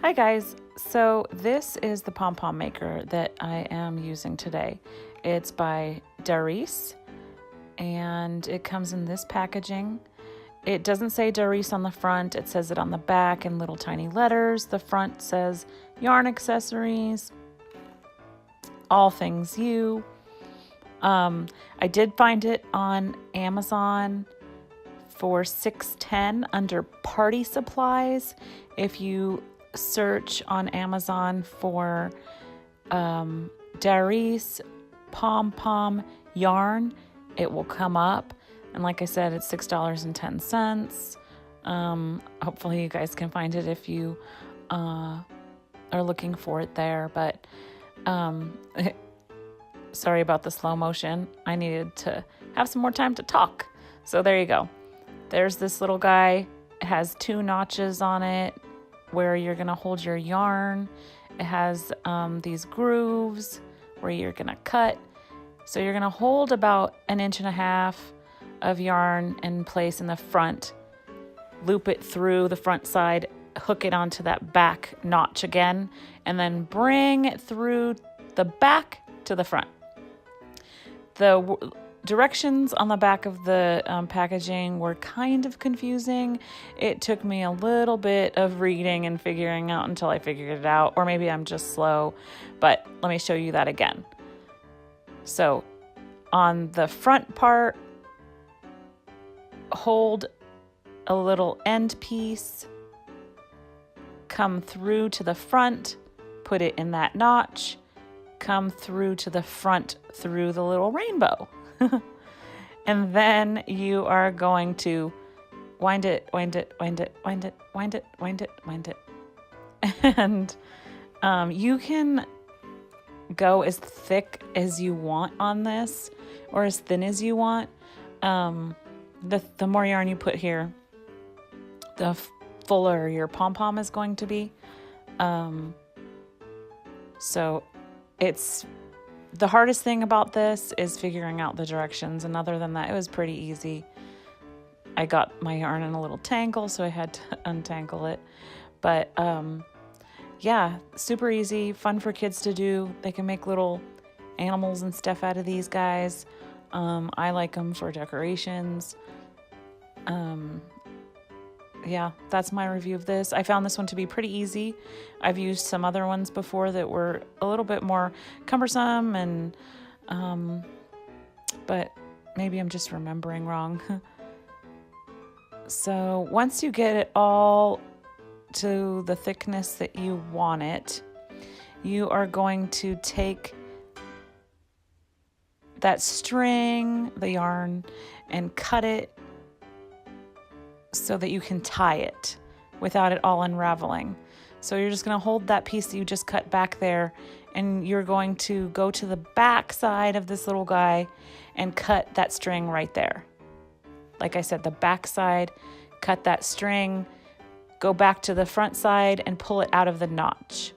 Hi guys, so this is the pom-pom maker that I am using today. It's by Darice and it comes in this packaging. It doesn't say Darice on the front, it says it on the back in little tiny letters. The front says yarn accessories, all things you. I did find it on Amazon for $6.10 under party supplies. If you search on Amazon for Darice pom-pom yarn, it will come up. And like I said, it's $6.10. Hopefully you guys can find it if you are looking for it there. But sorry about the slow motion. I needed to have some more time to talk. So there you go. There's this little guy. It has 2 notches on it where you're going to hold your yarn. It has these grooves where you're going to cut. So you're going to hold about 1.5 inches of yarn in place in the front, loop it through the front side, hook it onto that back notch again, and then bring it through the back to the front. The directions on the back of the packaging were kind of confusing. It took me a little bit of reading and figuring out until I figured it out, or maybe I'm just slow, but let me show you that again. So on the front part, hold a little end piece, come through to the front, put it in that notch, come through to the front through the little rainbow. And then you are going to wind it, wind it, wind it, wind it, wind it, wind it, wind it. And you can go as thick as you want on this or as thin as you want. The more yarn you put here, the fuller your pom-pom is going to be. So it's the hardest thing about this is figuring out the directions, and other than that, it was pretty easy. I got my yarn in a little tangle, so I had to untangle it. But yeah, super easy, fun for kids to do. They can make little animals and stuff out of these guys. I like them for decorations. Yeah, that's my review of this. I found this one to be pretty easy. I've used some other ones before that were a little bit more cumbersome, and but maybe I'm just remembering wrong. So once you get it all to the thickness that you want it, you are going to take that string, the yarn, and cut it so that you can tie it without it all unraveling. So you're just going to hold that piece that you just cut back there, and you're going to go to the back side of this little guy and cut that string right there. Like I said, the back side, cut that string, go back to the front side and pull it out of the notch.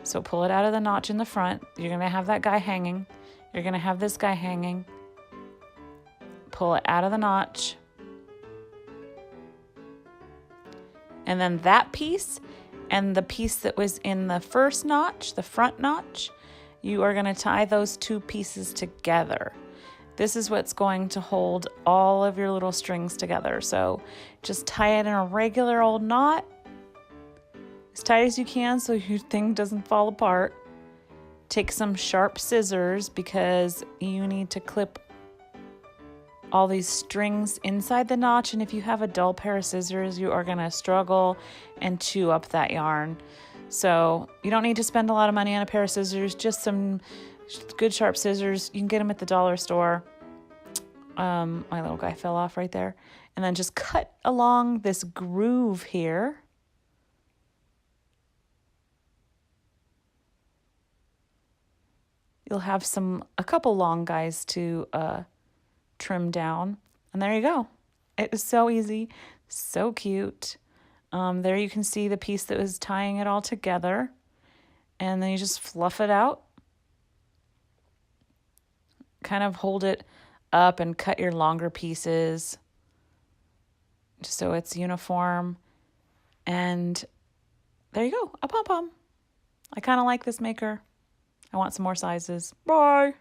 So pull it out of the notch in the front. You're going to have that guy hanging. You're going to have this guy hanging. Pull it out of the notch. And then that piece and the piece that was in the first notch, the front notch, you are going to tie those 2 pieces together. This is what's going to hold all of your little strings together. So just tie it in a regular old knot, as tight as you can so your thing doesn't fall apart. Take some sharp scissors because you need to clip all these strings inside the notch, and if you have a dull pair of scissors, you are going to struggle and chew up that yarn. So you don't need to spend a lot of money on a pair of scissors, just some good sharp scissors. You can get them at the dollar store. My little guy fell off right there. And then just cut along this groove here. You'll have a couple long guys to trim down, and there you go. It was so easy, so cute. There you can see the piece that was tying it all together, and then you just fluff it out, kind of hold it up and cut your longer pieces just so it's uniform. And there you go, a pom-pom. I kind of like this maker. I want some more sizes. Bye.